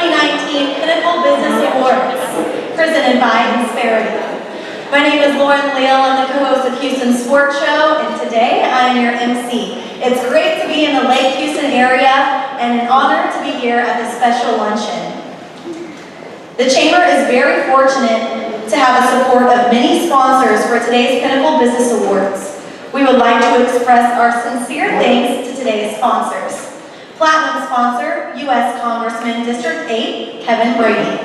2019 Pinnacle Business Awards, presented by Insperity. My name is Lauren Leal. I'm the co-host of Houston Sports Show, and today I am your MC. It's great to be in the Lake Houston area, and an honor to be here at this special luncheon. The Chamber is very fortunate to have the support of many sponsors for today's Pinnacle Business Awards. We would like to express our sincere thanks to today's sponsors. Platinum sponsor, U.S. Congressman District 8, Kevin Brady.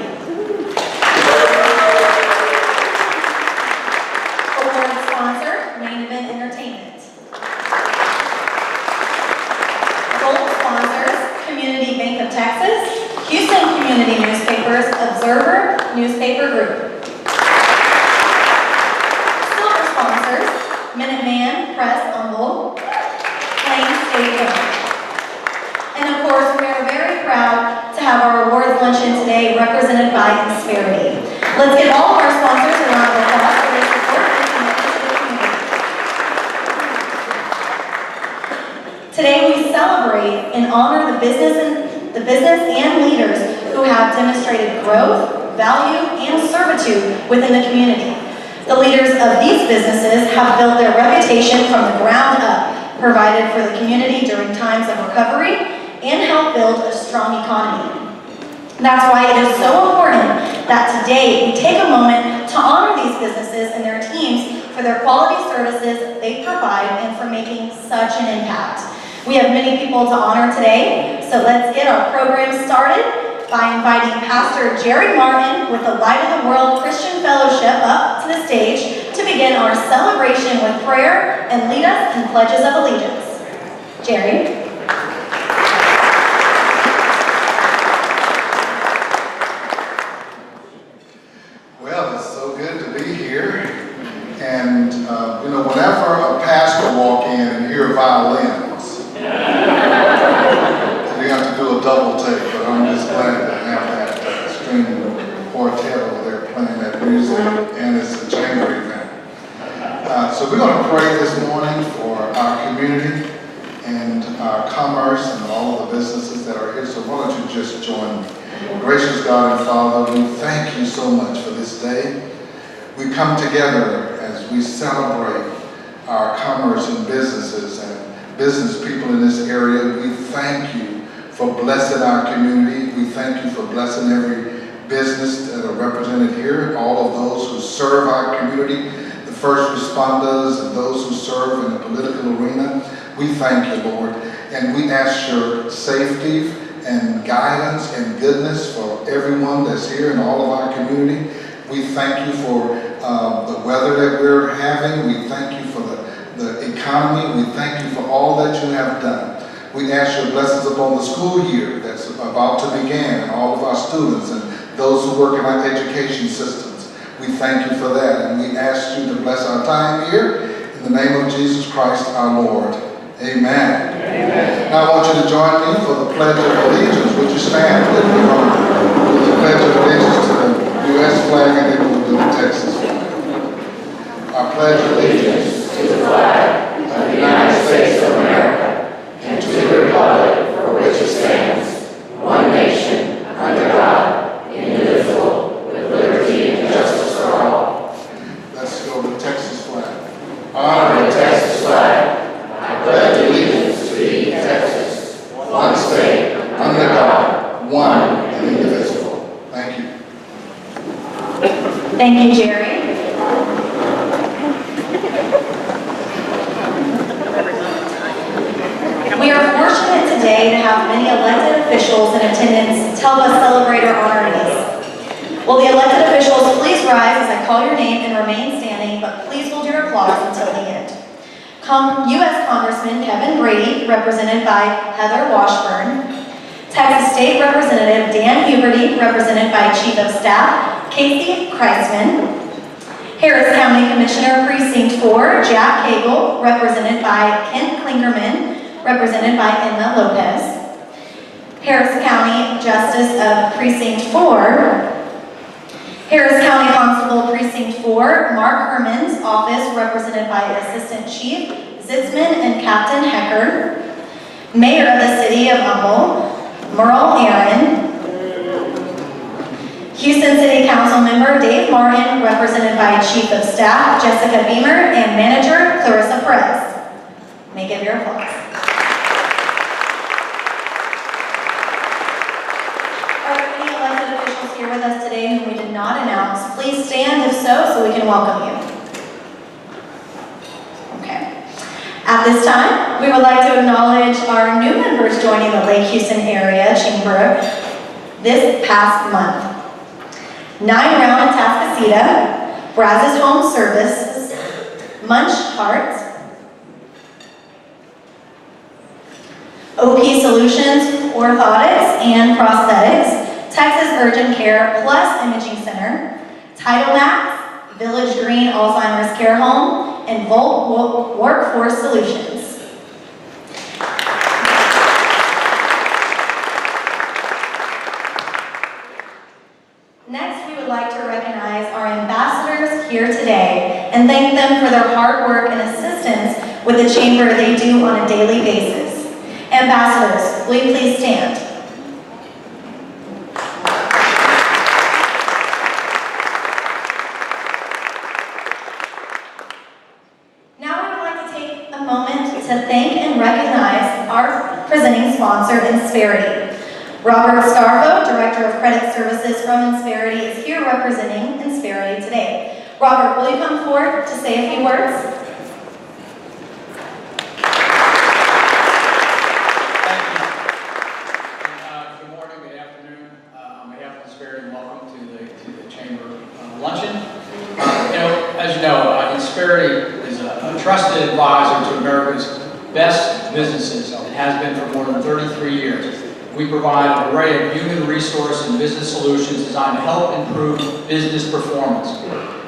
Award sponsor, Main Event Entertainment. Gold sponsors, Community Bank of Texas, Houston Community Newspapers, Observer Newspaper Group. Silver sponsors, Minuteman Press Humboldt, Plain State Bank. And of course, we are very proud to have our awards luncheon today represented by Insperity. Let's give all of our sponsors a round of applause for their support and commitment to the community. Today we celebrate and honor the business and leaders who have demonstrated growth, value, and servitude within the community. The leaders of these businesses have built their reputation from the ground up, provided for the community during times of recovery, and help build a strong economy. That's why it is so important that today we take a moment to honor these businesses and their teams for their quality services they provide and for making such an impact. We have many people to honor today, so let's get our program started by inviting Pastor Jerry Martin with the Light of the World Christian Fellowship up to the stage to begin our celebration with prayer and lead us in pledges of allegiance. Jerry? Well, it's so good to be here. And, whenever a pastor walks in and hear violins, we have to do a double take, but I'm just glad to have that string quartet over there playing that music, and it's a chamber event. So we're going to pray this morning for our community and our commerce and all of the businesses that are here. So why don't you just join me? Gracious God and Father, we thank you so much for this day. We come together as we celebrate our commerce and businesses and business people in this area. We thank you for blessing our community. We thank you for blessing every business that are represented here, all of those who serve our community, the first responders and those who serve in the political arena. We thank you, Lord, and we ask your safety and guidance and goodness for everyone that's here in all of our community. We thank you for the weather that we're having. We thank you for the economy. We thank you for all that you have done. We ask your blessings upon the school year that's about to begin and all of our students and those who work in our education systems. We thank you for that, and we ask you to bless our time here in the name of Jesus Christ our Lord. Amen. Amen. Now I want you to join me for the Pledge of Allegiance. Would you stand with me on the Pledge of Allegiance to the U.S. flag, and then we'll do the Texas flag. I pledge allegiance to the flag of the United States of America and to the republic for which it stands, one nation, under God, indivisible, with liberty and justice for all. Let's go to the Texas flag. Honor the Texas flag. I pledge allegiance to thee, Texas, one state, under God, one and indivisible. Thank you. Thank you, Jerry. We are fortunate today to have many elected officials in attendance to help us celebrate our honorees. Will the elected officials please rise as I call your name and remain standing, but please hold your applause until the end. U.S. Congressman Kevin Brady, represented by Heather Washburn. Texas State Representative Dan Huberty, represented by Chief of Staff Casey Kreisman. Harris County Commissioner Precinct 4 Jack Cagle, represented by Kent Klingerman, represented by Emma Lopez. Harris County Justice of Precinct 4. Harris County Constable Precinct 4, Mark Herman's office, represented by Assistant Chief Zitzman and Captain Hecker. Mayor of the City of Humboldt, Merle Aaron. Houston City Council member Dave Martin, represented by Chief of Staff Jessica Beamer and Manager Clarissa Perez. May give your applause. Are there any elected officials here with us today whom we did not announce? Please stand if so we can welcome you. Okay. At this time, we would like to acknowledge our new members joining the Lake Houston Area Chamber this past month. 9 Round in Tascasita, Brazos Home Services, Munch Heart, OP Solutions, Orthotics and Prosthetics, Texas Urgent Care Plus Imaging Center, Title Max, Village Green Alzheimer's Care Home, and Volt Workforce Solutions. Next, we would like to recognize our ambassadors here today and thank them for their hard work and assistance with the Chamber they do on a daily basis. Ambassadors, will you please stand? Now I would like to take a moment to thank and recognize our presenting sponsor, Insperity. Robert Starvo, Director of Credit Services from Insperity, is here representing Insperity today. Robert, will you come forward to say a few words? Thank you. Good morning, good afternoon. On behalf of Insperity, welcome to the Chamber luncheon. As you know, Insperity is a trusted advisor to America's best businesses and has been for more than 33 years. We provide an array of human resource and business solutions designed to help improve business performance.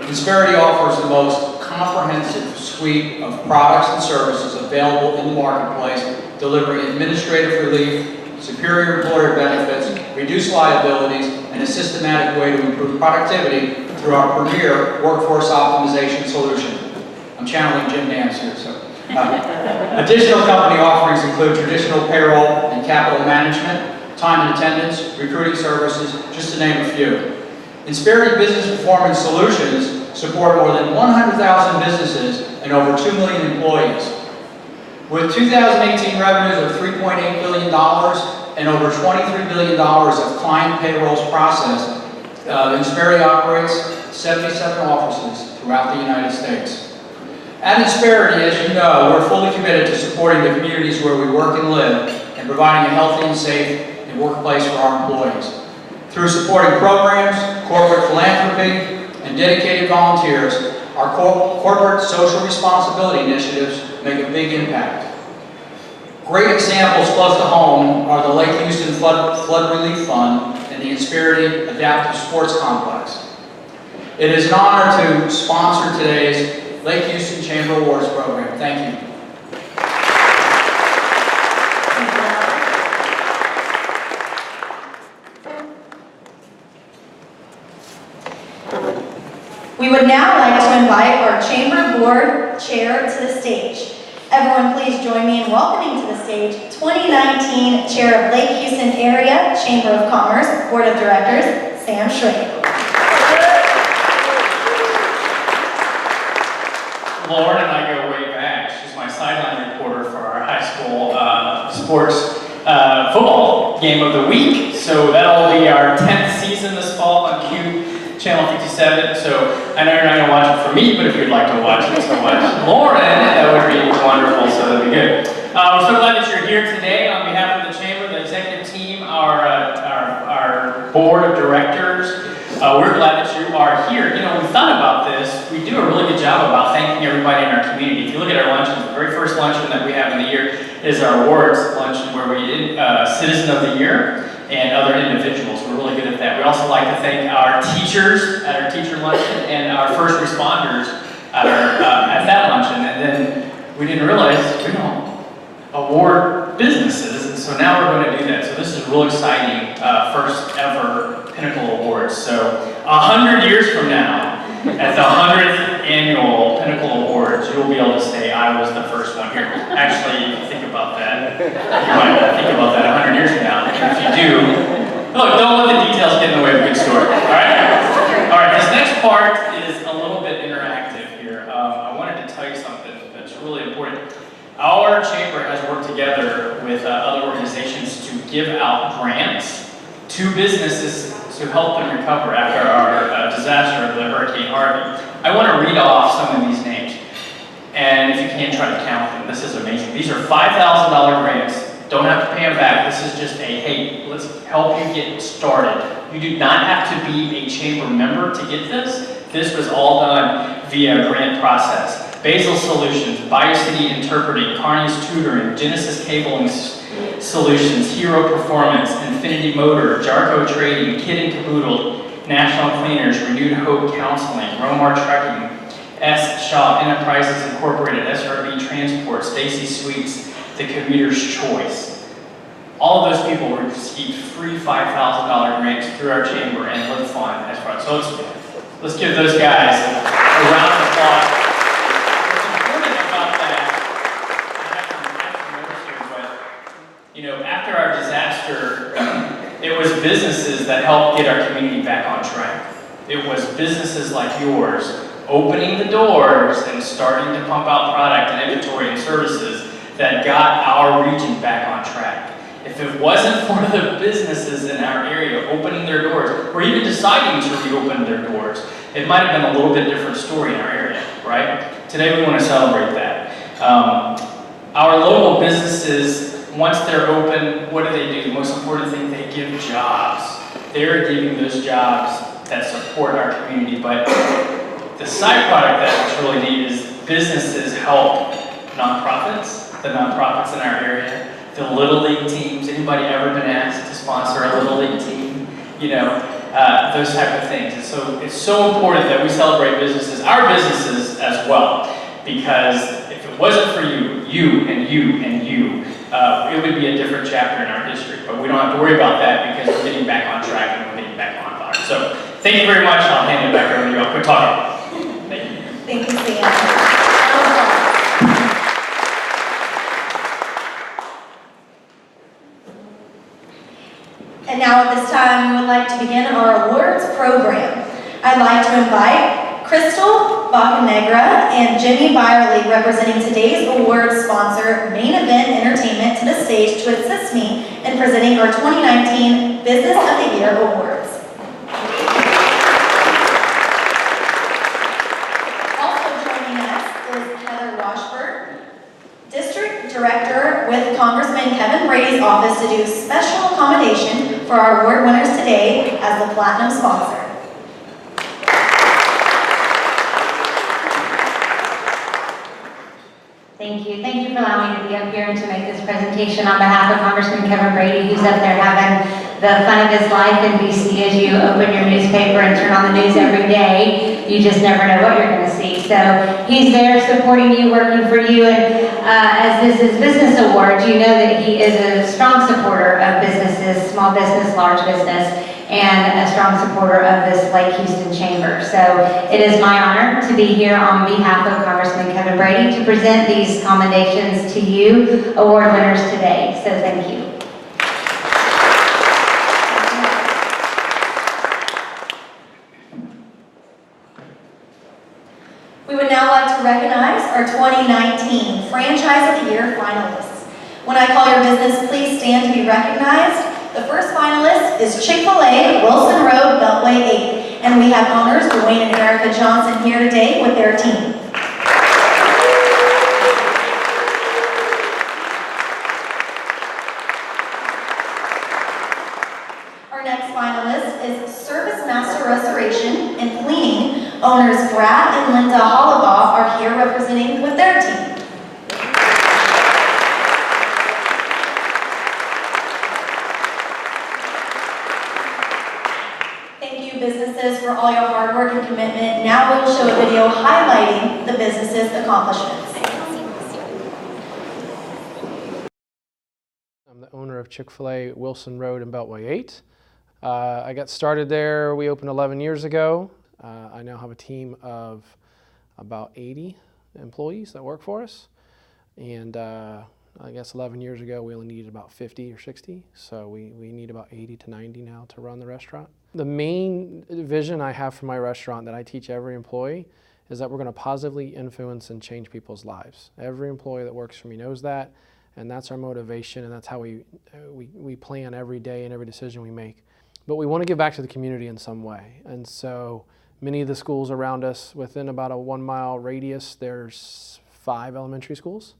Insperity offers the most comprehensive suite of products and services available in the marketplace, delivering administrative relief, superior employer benefits, reduced liabilities, and a systematic way to improve productivity through our premier workforce optimization solution. I'm channeling Jim Nance here, so. Additional company offerings include traditional payroll and capital management, time and attendance, recruiting services, just to name a few. Insperity Business Performance Solutions support more than 100,000 businesses and over 2 million employees. With 2018 revenues of $3.8 billion and over $23 billion of client payrolls processed, Insperity operates 77 offices throughout the United States. At Insperity, as you know, we're fully committed to supporting the communities where we work and live and providing a healthy and safe workplace for our employees. Through supporting programs, corporate philanthropy, and dedicated volunteers, our corporate social responsibility initiatives make a big impact. Great examples close to home are the Lake Houston Flood Relief Fund and the Insperity Adaptive Sports Complex. It is an honor to sponsor today's Lake Houston Chamber Awards program. Thank you. We would now like to invite our Chamber Board Chair to the stage. Everyone please join me in welcoming to the stage 2019 Chair of Lake Houston Area Chamber of Commerce Board of Directors, Sam Schrader. Lauren and I go way back. She's my sideline reporter for our high school sports football game of the week. So that'll be our 10th season this fall on Channel 57. So I know you're not going to watch it for me, but if you'd like to watch it so much, Lauren, that would be wonderful. So that'd be good. We're so glad that you're here today on behalf of the Chamber, the executive team, our board of directors. We're glad that you are here. You know, we thought about this. We do a really good job about thanking everybody in our community. If you look at our luncheons, the very first luncheon that we have in the year is our awards luncheon, where we did Citizen of the Year and other individuals. We're really good at that. We also like to thank our teachers at our teacher luncheon and our first responders at that luncheon. And then we didn't realize we don't award businesses, and so now we're going to do that. So this is real exciting, first ever Pinnacle Awards. So 100 years from now, at the 100th annual Pinnacle Awards, you'll be able to say, I was the first one here. Actually, think about that. You might think about that 100 years from now. And if you do, Look, don't let the details get in the way of a good story. All right? All right, this next part is a little bit interactive here. I wanted to tell you something that's really important. Our chamber has worked together with other organizations to give out grants to businesses to help them recover after our disaster of the Hurricane Harvey. I want to read off some of these names. And if you can, try to count them. This is amazing. These are $5,000 grants. Don't have to pay them back. This is just a, hey, let's help you get started. You do not have to be a chamber member to get this. This was all done via grant process. Basil Solutions, BioCity Interpreting, Carney's Tutoring, Genesis Cabling Solutions, Hero Performance, Infinity Motor, Jarco Trading, Kid and Caboodle, National Cleaners, Renewed Hope Counseling, Romar Trucking, S. Shaw Enterprises Incorporated, SRB Transport, Stacy Sweets, The Commuter's Choice. All of those people received free $5,000 grants through our chamber and Live Fund as far. So let's give those guys a round of applause. What's important about that, I have some notes here, but you know, after our disaster, it was businesses that helped get our community back on track. It was businesses like yours opening the doors and starting to pump out product and inventory and services that got our region back on track. If it wasn't for the businesses in our area opening their doors, or even deciding to reopen their doors, it might have been a little bit different story in our area, right? Today we want to celebrate that. Our local businesses, once they're open, what do? The most important thing, they give jobs. They're giving those jobs that support our community, but the side product that's really neat is businesses help nonprofits, the nonprofits in our area, the Little League teams. Anybody ever been asked to sponsor a Little League team? You know, those type of things. And so it's so important that we celebrate businesses, our businesses as well, because if it wasn't for you, you and you and you, it would be a different chapter in our history. But we don't have to worry about that because we're getting back on track and we're getting back on fire. So thank you very much. I'll hand it back over to you. I'll quit talking. Thank you, Sam. And now at this time, we would like to begin our awards program. I'd like to invite Crystal Bacanegra and Jimmy Byerly, representing today's awards sponsor, Main Event Entertainment, to the stage to assist me in presenting our 2019 Business of the Year Awards. Director with Congressman Kevin Brady's office to do special accommodation for our award winners today as the Platinum sponsor. Thank you. Thank you for allowing me to be up here and to make this presentation on behalf of Congressman Kevin Brady, who's up there having the fun of his life in DC. As you open your newspaper and turn on the news every day, you just never know what you're going to see. So he's there supporting you, working for you, and as this is Business Awards, you know that he is a strong supporter of businesses, small business, large business, and a strong supporter of this Lake Houston Chamber. So it is my honor to be here on behalf of Congressman Kevin Brady to present these commendations to you, award winners today. So thank you. We would now like to recognize our 2019 Franchise of the Year finalists. When I call your business, please stand to be recognized. The first finalist is Chick-fil-A, Wilson Road, Beltway 8. And we have owners Dwayne and Erica Johnson here today with their team. Our next finalist is Service Master Restoration and Cleaning. Owners Brad and Linda Hollabaugh are here representing with their team. Thank you, businesses, for all your hard work and commitment. Now we will show a video highlighting the business's accomplishments. I'm the owner of Chick-fil-A Wilson Road and Beltway 8. I got started there, we opened 11 years ago. I now have a team of about 80 employees that work for us. And I guess 11 years ago we only needed about 50 or 60, so we need about 80 to 90 now to run the restaurant. The main vision I have for my restaurant that I teach every employee is that we're going to positively influence and change people's lives. Every employee that works for me knows that, and that's our motivation, and that's how we plan every day and every decision we make. But we want to give back to the community in some way, and so many of the schools around us, within about a 1 mile radius, there's 5 elementary schools.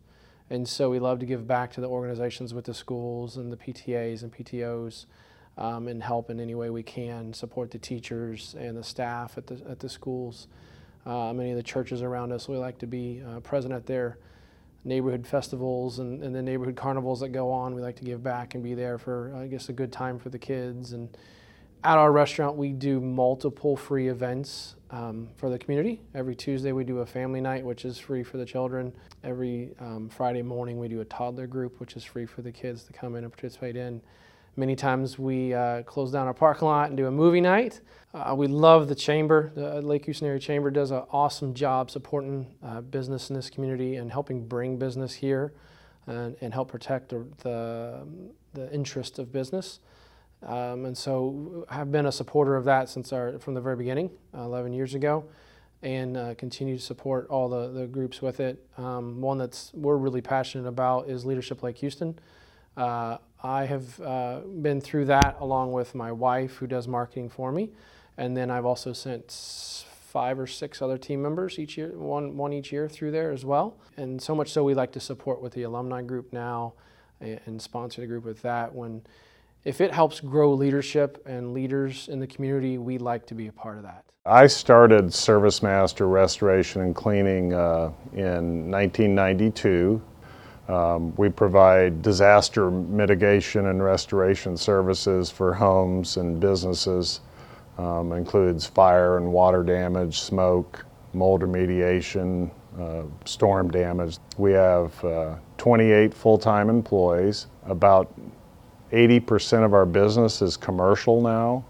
And so we love to give back to the organizations with the schools and the PTAs and PTOs and help in any way we can, support the teachers and the staff at the schools. Many of the churches around us, we like to be present at their neighborhood festivals and the neighborhood carnivals that go on. We like to give back and be there for, I guess, a good time for the kids. And at our restaurant, we do multiple free events for the community. Every Tuesday, we do a family night, which is free for the children. Every Friday morning, we do a toddler group, which is free for the kids to come in and participate in. Many times, we close down our parking lot and do a movie night. We love the chamber. The Lake Houston Area Chamber does an awesome job supporting business in this community and helping bring business here and help protect the interest of business. And so I've been a supporter of that from the very beginning, 11 years ago, and continue to support all the groups with it. One we're really passionate about is Leadership Lake Houston. I have been through that along with my wife, who does marketing for me, and then I've also sent 5 or 6 other team members each year, one each year through there as well. And so much so we like to support with the alumni group now and sponsor the group with that. If it helps grow leadership and leaders in the community, we like to be a part of that. I started Service Master Restoration and Cleaning in 1992. We provide disaster mitigation and restoration services for homes and businesses. Includes fire and water damage, smoke, mold remediation, storm damage. We have 28 full-time employees. About 80% of our business is commercial now.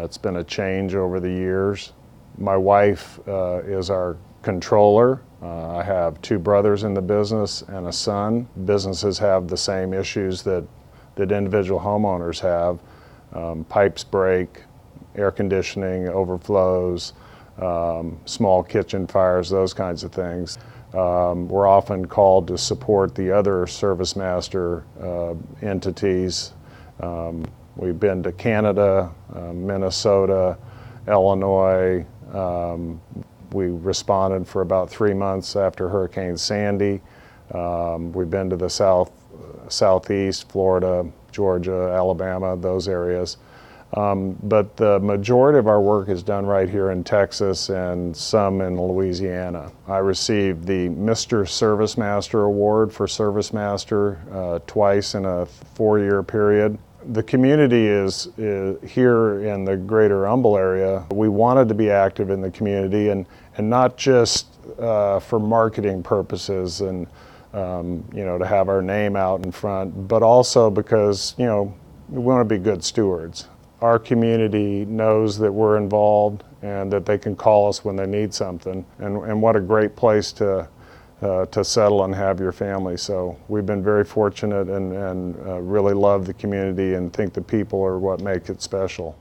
It's been a change over the years. My wife is our controller. I have 2 brothers in the business and a son. Businesses have the same issues that individual homeowners have. Pipes break, air conditioning overflows, small kitchen fires, those kinds of things. We're often called to support the other Service Master entities. We've been to Canada, Minnesota, Illinois. We responded for about 3 months after Hurricane Sandy. We've been to the southeast, Florida, Georgia, Alabama, those areas. But the majority of our work is done right here in Texas and some in Louisiana. I received the Mr. Service Master Award for Service Master twice in a 4-year period. The community is here in the greater Humble area. We wanted to be active in the community and not just for marketing purposes and to have our name out in front, but also because we want to be good stewards. Our community knows that we're involved and that they can call us when they need something. And what a great place to settle and have your family. So we've been very fortunate and really love the community and think the people are what make it special.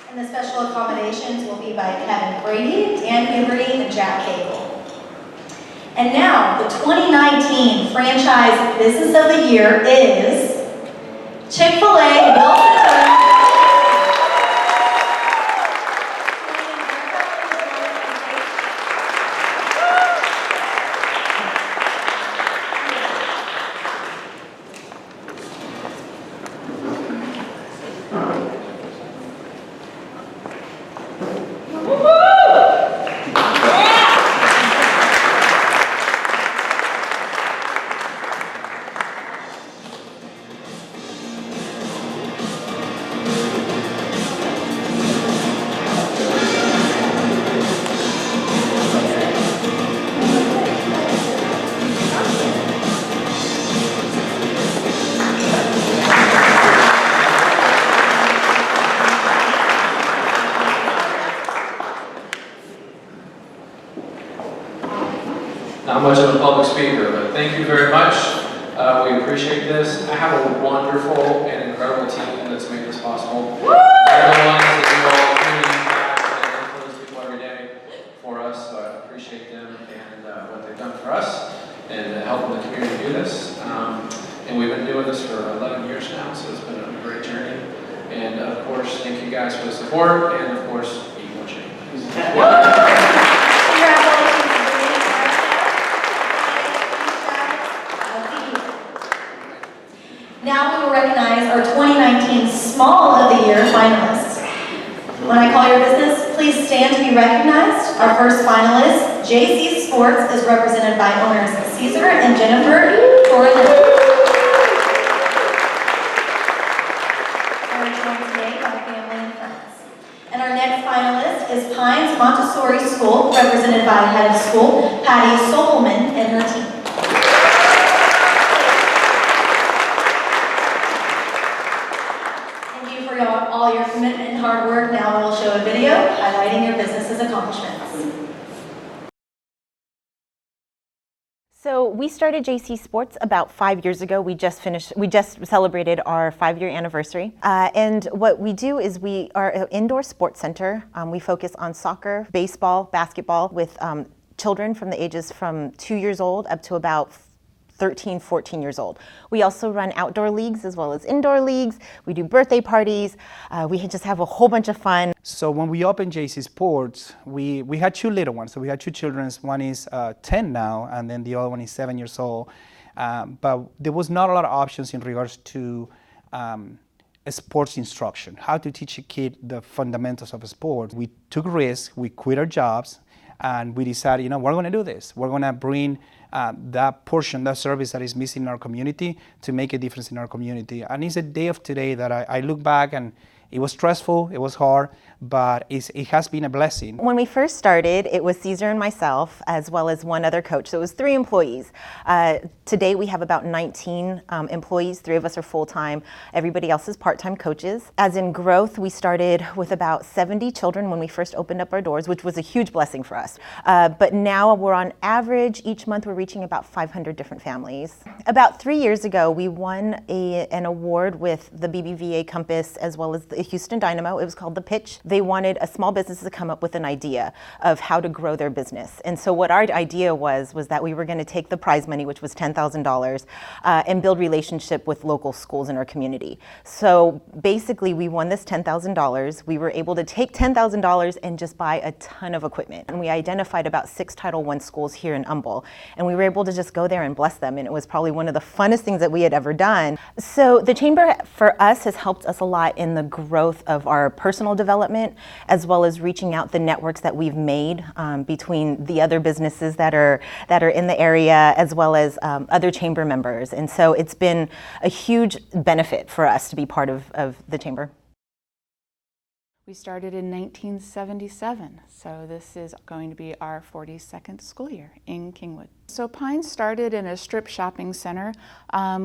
And the special accommodations will be by Kevin Brady, Dan Gibberty, and Jack Cable. And now, the 2019 Franchise Business of the Year is Chick-fil-A Wilson Road. not much of a public speaker, but thank you very much. We appreciate this. I have a wonderful and incredible team that's made this possible. They're the ones that do all the training and influence people every day for us, so I appreciate them and what they've done for us and helping the community do this. And we've been doing this for 11 years now, so it's been a great journey. And of course, thank you guys for the support, and of course, eat more chicken. Now we will recognize our 2019 Small of the Year finalists. When I call your business, please stand to be recognized. Our first finalist, JC Sports, is represented by owners Caesar and Jennifer Torres. And our next finalist is Pines Montessori School, represented by head of school, Patty Sobelman, and her team. Thank you for all your commitment and hard work. Now we'll show a video highlighting your business's accomplishments. So we started JC Sports about 5 years ago. We just celebrated our 5-year anniversary. And what we do is we are an indoor sports center. We focus on soccer, baseball, basketball with children from the ages from 2 years old up to about 13, 14 years old. We also run outdoor leagues as well as indoor leagues. We do birthday parties. We just have a whole bunch of fun. So when we opened JC Sports, we had 2 little ones. So we had 2 children. One is 10 now, and then the other one is 7 years old. But there was not a lot of options in regards to sports instruction, how to teach a kid the fundamentals of a sport. We took risks, we quit our jobs, and we decided, we're going to do this. We're going to bring that portion, that service that is missing in our community to make a difference in our community. And it's a day of today that I look back and it was stressful, it was hard, but it has been a blessing. When we first started, it was Caesar and myself, as well as one other coach. So it was 3 employees. Today we have about 19 employees. 3 of us are full-time. Everybody else is part-time coaches. As in growth, we started with about 70 children when we first opened up our doors, which was a huge blessing for us. But now we're on average, each month we're reaching about 500 different families. About 3 years ago, we won an award with the BBVA Compass as well as the Houston Dynamo. It was called The Pitch. They wanted a small business to come up with an idea of how to grow their business. And so what our idea was that we were going to take the prize money, which was $10,000, and build relationship with local schools in our community. So basically we won this $10,000. We were able to take $10,000 and just buy a ton of equipment. And we identified about 6 Title I schools here in Humble. And we were able to just go there and bless them. And it was probably one of the funnest things that we had ever done. So the Chamber for us has helped us a lot in the growth of our personal development, as well as reaching out the networks that we've made between the other businesses that are in the area, as well as other Chamber members. And so it's been a huge benefit for us to be part of the Chamber. We started in 1977, so this is going to be our 42nd school year in Kingwood. So Pine started in a strip shopping center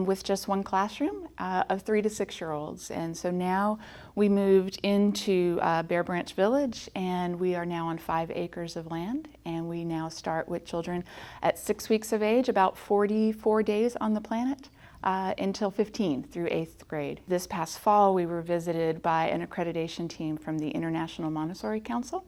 with just 1 classroom of 3 to 6-year-olds. And so now we moved into Bear Branch Village, and we are now on 5 acres of land. And we now start with children at 6 weeks of age, about 44 days on the planet. Until 15 through 8th grade. This past fall, we were visited by an accreditation team from the International Montessori Council.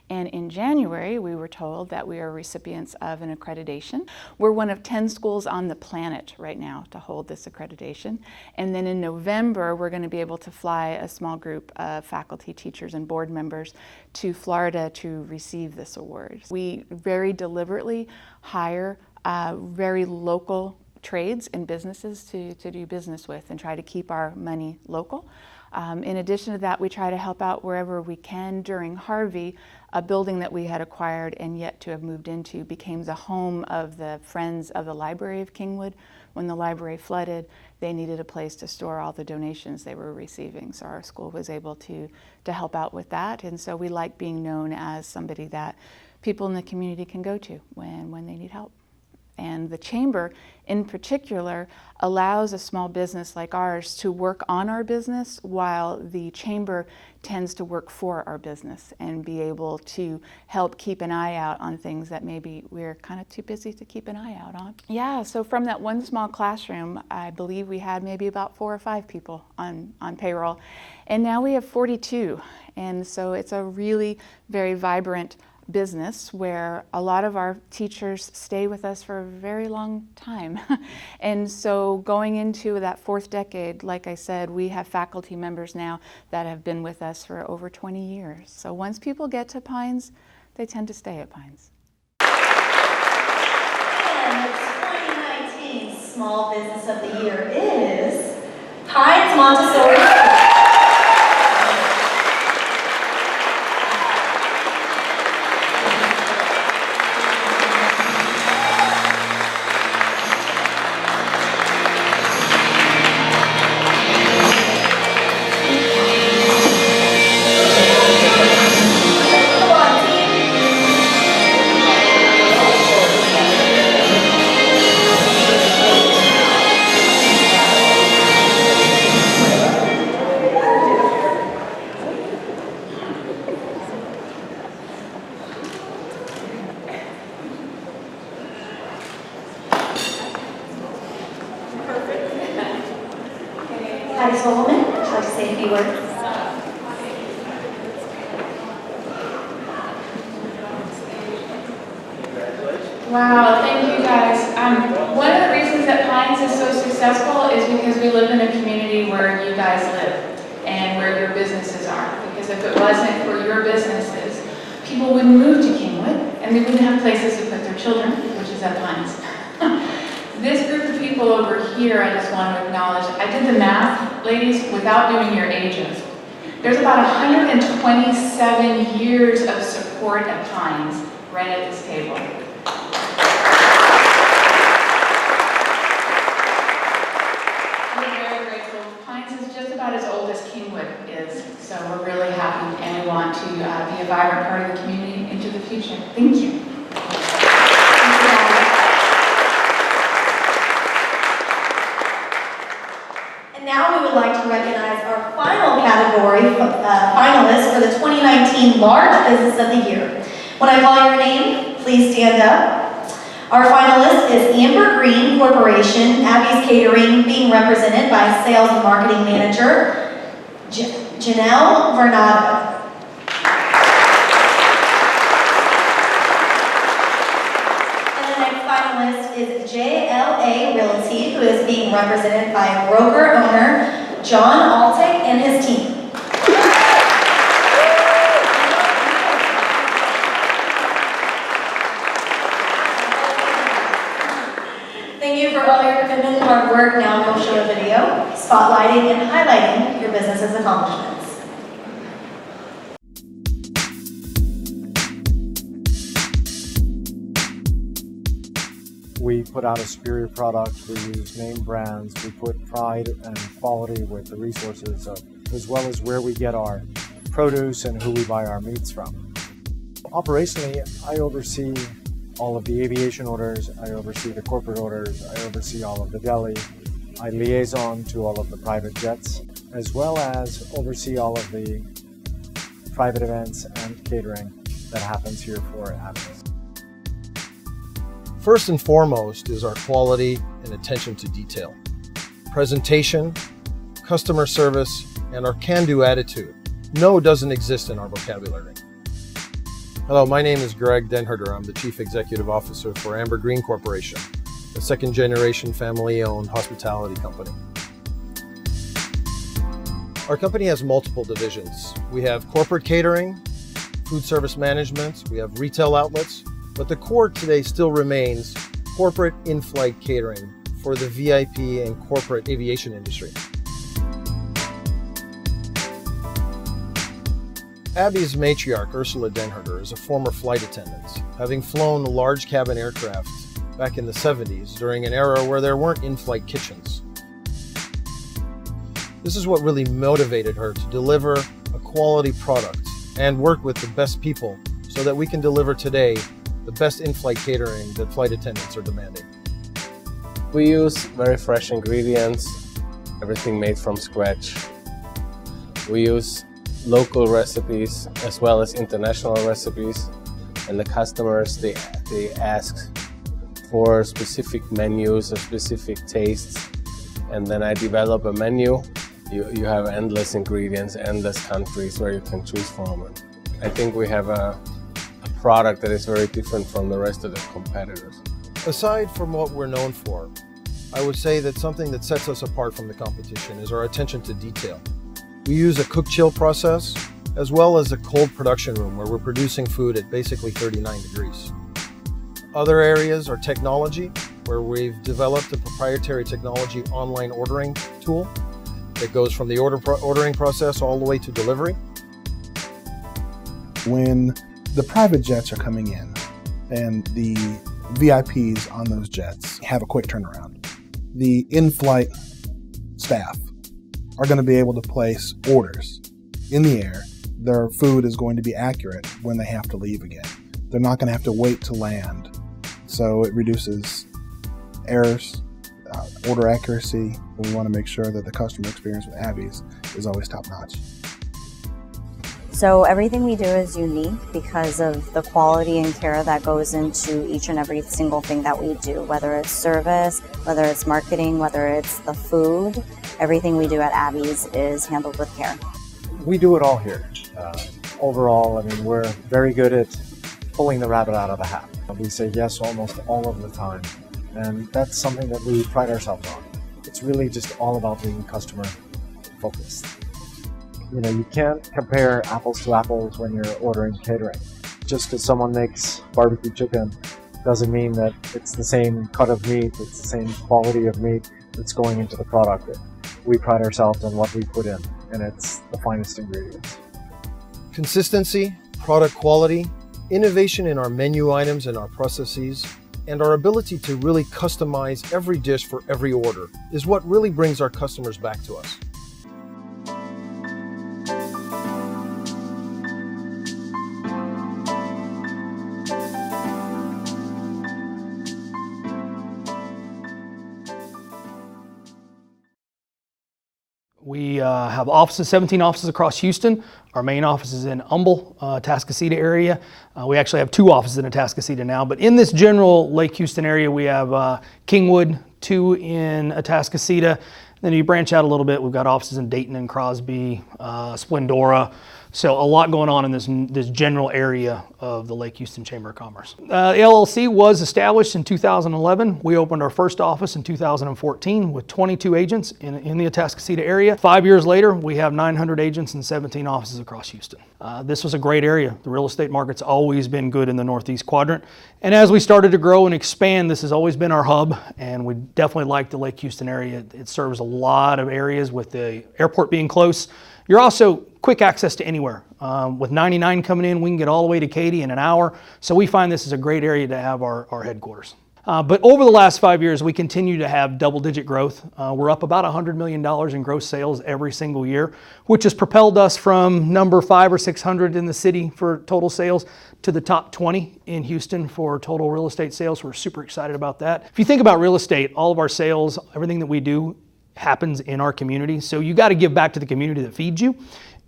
And in January, we were told that we are recipients of an accreditation. We're one of 10 schools on the planet right now to hold this accreditation. And then in November, we're going to be able to fly a small group of faculty, teachers, and board members to Florida to receive this award. We very deliberately hire very local trades and businesses to do business with and try to keep our money local. In addition to that, we try to help out wherever we can. During Harvey, a building that we had acquired and yet to have moved into became the home of the Friends of the Library of Kingwood. When the library flooded, they needed a place to store all the donations they were receiving. So our school was able to help out with that. And so we like being known as somebody that people in the community can go to when they need help. And the chamber in particular allows a small business like ours to work on our business while the chamber tends to work for our business and be able to help keep an eye out on things that maybe we're kind of too busy to keep an eye out on. Yeah, so from that one small classroom, I believe we had maybe about 4 or 5 people on payroll. And now we have 42. And so it's a really very vibrant business where a lot of our teachers stay with us for a very long time. And so going into that 4th decade, like I said, we have faculty members now that have been with us for over 20 years. So once people get to Pines, they tend to stay at Pines. And the 2019 Small Business of the Year is Pines Montessori School. Solomon, would you like to say a few words? Wow, thank you guys. One of the reasons that Pines is so successful is because we live in a community where you guys live and where your businesses are. Because if it wasn't for your businesses, people wouldn't move to Kingwood and they wouldn't have places to put their children, which is at Pines. This group of people over here, I just want to acknowledge, I did the math, ladies, without doing your ages. There's about 127 years of support at Pines right at this table. We're very grateful. Pines is just about as old as Kingwood is, so we're really happy and we want to be a vibrant part of the community into the future. Thank you. Now we would like to recognize our final category finalists for the 2019 Large Business of the Year. When I call your name, please stand up. Our finalist is Amber Green Corporation, Abby's Catering, being represented by Sales and Marketing Manager Janelle Vernado. Is JLA Realty, who is being represented by broker owner John Altick and his team. Thank you for all your commitment and hard work. Now we'll show a video spotlighting and highlighting your business's accomplishments. We put out a superior product, we use name brands, we put pride and quality with the resources of, as well as where we get our produce and who we buy our meats from. Operationally, I oversee all of the aviation orders, I oversee the corporate orders, I oversee all of the deli, I liaison to all of the private jets, as well as oversee all of the private events and catering that happens here for Abby's. First and foremost is our quality and attention to detail. Presentation, customer service, and our can-do attitude. No doesn't exist in our vocabulary. Hello, my name is Greg Denherder. I'm the Chief Executive Officer for Amber Green Corporation, a second-generation family-owned hospitality company. Our company has multiple divisions. We have corporate catering, food service management, we have retail outlets, but the core today still remains corporate in-flight catering for the VIP and corporate aviation industry. Abby's matriarch, Ursula Denherder, is a former flight attendant, having flown large cabin aircraft back in the 70s during an era where there weren't in-flight kitchens. This is what really motivated her to deliver a quality product and work with the best people so that we can deliver today the best in-flight catering that flight attendants are demanding. We use very fresh ingredients, everything made from scratch. We use local recipes as well as international recipes, and the customers, they ask for specific menus or specific tastes, and then I develop a menu. You have endless ingredients, endless countries where you can choose from. And I think we have a product that is very different from the rest of the competitors. Aside from what we're known for, I would say that something that sets us apart from the competition is our attention to detail. We use a cook-chill process as well as a cold production room where we're producing food at basically 39 degrees. Other areas are technology, where we've developed a proprietary technology online ordering tool that goes from the ordering process all the way to delivery. When the private jets are coming in and the VIPs on those jets have a quick turnaround, the in-flight staff are going to be able to place orders in the air. Their food is going to be accurate when they have to leave again. They're not going to have to wait to land. So it reduces errors, order accuracy. We want to make sure that the customer experience with Abby's is always top-notch. So everything we do is unique because of the quality and care that goes into each and every single thing that we do, whether it's service, whether it's marketing, whether it's the food. Everything we do at Abby's is handled with care. We do it all here. Overall, I mean, we're very good at pulling the rabbit out of the hat. We say yes almost all of the time, and that's something that we pride ourselves on. It's really just all about being customer focused. You know, you can't compare apples to apples when you're ordering catering. Just because someone makes barbecue chicken doesn't mean that it's the same cut of meat, it's the same quality of meat that's going into the product. We pride ourselves on what we put in, and it's the finest ingredients. Consistency, product quality, innovation in our menu items and our processes, and our ability to really customize every dish for every order is what really brings our customers back to us. We have offices, 17 offices across Houston. Our main office is in Humble, Atascocita area. We actually have 2 offices in Atascocita now, but in this general Lake Houston area, we have Kingwood, 2 in Atascocita. Then you branch out a little bit, we've got offices in Dayton and Crosby, Splendora. So a lot going on in this general area of the Lake Houston Chamber of Commerce. The LLC was established in 2011. We opened our first office in 2014 with 22 agents in the Atascocita area. 5 years later, we have 900 agents and 17 offices across Houston. This was a great area. The real estate market's always been good in the Northeast quadrant. And as we started to grow and expand, this has always been our hub, and we definitely like the Lake Houston area. It serves a lot of areas with the airport being close. You're also quick access to anywhere. With 99 coming in, we can get all the way to Katy in an hour. So we find this is a great area to have our headquarters. But over the last 5 years, we continue to have double-digit growth. We're up about $100 million in gross sales every single year, which has propelled us from number 500 or 600 in the city for total sales to the top 20 in Houston for total real estate sales. We're super excited about that. If you think about real estate, all of our sales, everything that we do happens in our community. So you got to give back to the community that feeds you.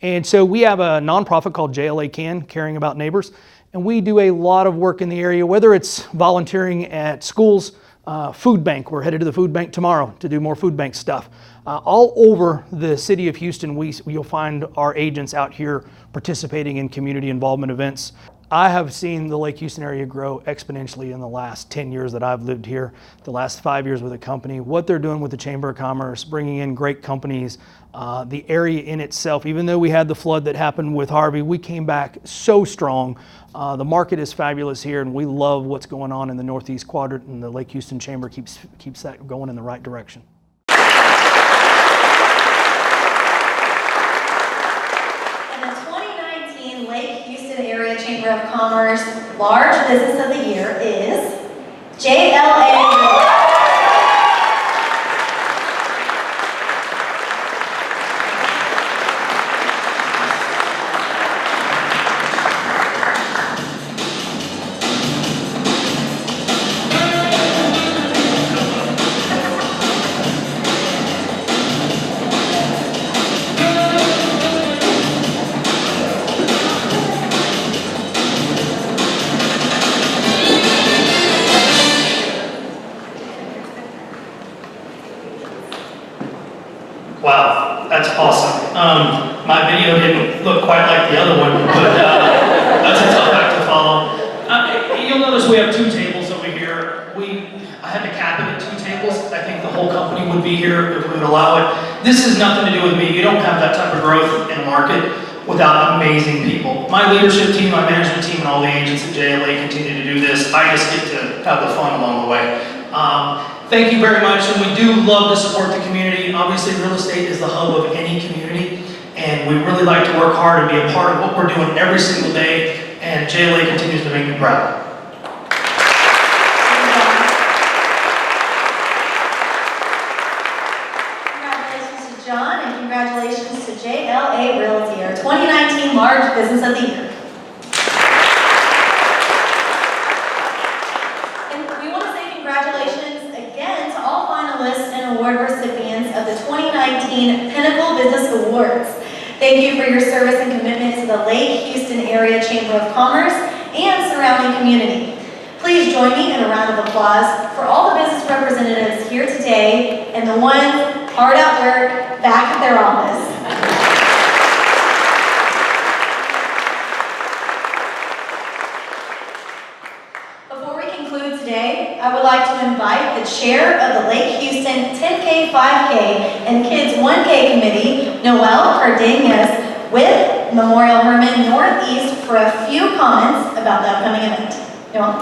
And so we have a nonprofit called JLA Can, Caring About Neighbors. And we do a lot of work in the area, whether it's volunteering at schools, food bank. We're headed to the food bank tomorrow to do more food bank stuff. All over the city of Houston, you'll find our agents out here participating in community involvement events. I have seen the Lake Houston area grow exponentially in the last 10 years that I've lived here, the last 5 years with the company, what they're doing with the Chamber of Commerce, bringing in great companies, the area in itself. Even though we had the flood that happened with Harvey, we came back so strong. The market is fabulous here, and we love what's going on in the Northeast quadrant, and the Lake Houston Chamber keeps that going in the right direction. Area Chamber of Commerce Large Business of the Year is JLA. My video didn't look quite like the other one, but that's a tough act to follow. You'll notice we have 2 tables over here. I had to cap it at 2 tables. I think the whole company would be here if we would allow it. This has nothing to do with me. You don't have that type of growth in a market without amazing people. My leadership team, my management team, and all the agents at JLA continue to do this. I just get to have the fun along the way. Thank you very much, and we do love to support the community. Obviously, real estate is the hub of any community, and we really like to work hard and be a part of what we're doing every single day, and JLA continues to make me proud. Congratulations to John, and congratulations to JLA Realty, our 2019 Large Business of the Year. Congratulations again to all finalists and award recipients of the 2019 Pinnacle Business Awards. Thank you for your service and commitment to the Lake Houston Area Chamber of Commerce and surrounding community. Please join me in a round of applause for all the business representatives here today and the ones hard at work back at their office. Today, I would like to invite the chair of the Lake Houston 10K, 5K, and Kids 1K Committee, Noel Cardenas, with Memorial Herman Northeast for a few comments about the upcoming event. Noel?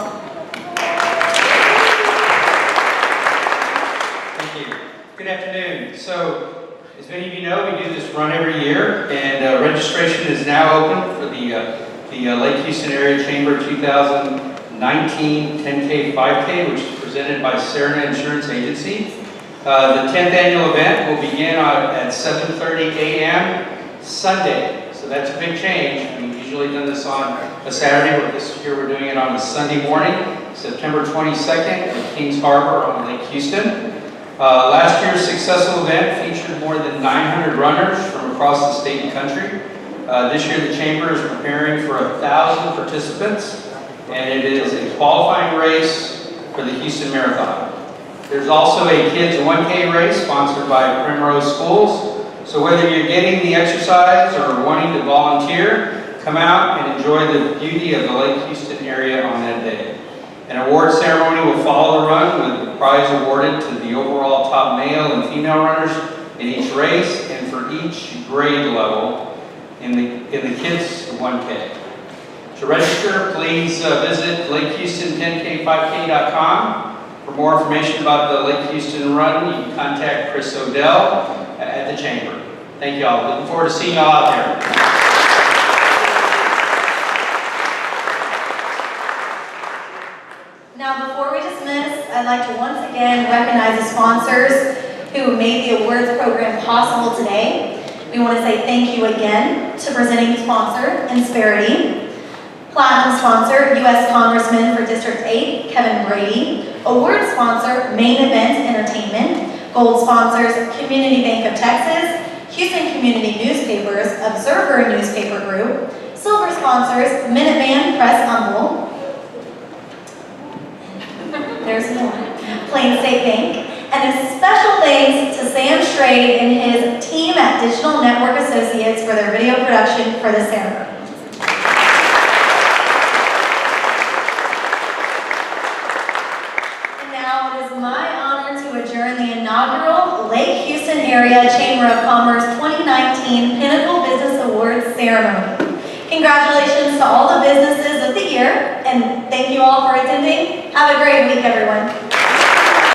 Thank you. Good afternoon. So, as many of you know, we do this run every year, and registration is now open for the Lake Houston Area Chamber 2019 10K 5K, which is presented by Serna Insurance Agency. The 10th annual event will begin at 7:30 a.m. Sunday, so that's a big change. We've usually done this on a Saturday, but this year we're doing it on a Sunday morning, September 22nd at Kings Harbor on Lake Houston. Last year's successful event featured more than 900 runners from across the state and country. This year the Chamber is preparing for 1,000 participants, and it is a qualifying race for the Houston Marathon. There's also a Kids 1K race sponsored by Primrose Schools. So whether you're getting the exercise or wanting to volunteer, come out and enjoy the beauty of the Lake Houston area on that day. An award ceremony will follow the run with the prize awarded to the overall top male and female runners in each race and for each grade level in the Kids 1K. To register, please visit LakeHouston10K5K.com. For more information about the Lake Houston Run, you can contact Chris Odell at the Chamber. Thank you all. Looking forward to seeing you all out there. Now, before we dismiss, I'd like to once again recognize the sponsors who made the awards program possible today. We want to say thank you again to presenting sponsor, Insperity. Platinum sponsor, U.S. Congressman for District 8, Kevin Brady. Award sponsor, Main Event Entertainment. Gold sponsors, Community Bank of Texas, Houston Community Newspapers, Observer Newspaper Group. Silver sponsors, Minuteman Press Humble. There's one. Plain State Bank. And a special thanks to Sam Strayed and his team at Digital Network Associates for their video production for this ceremony. The inaugural Lake Houston Area Chamber of Commerce 2019 Pinnacle Business Awards ceremony. Congratulations to all the businesses of the year, and thank you all for attending. Have a great week, everyone.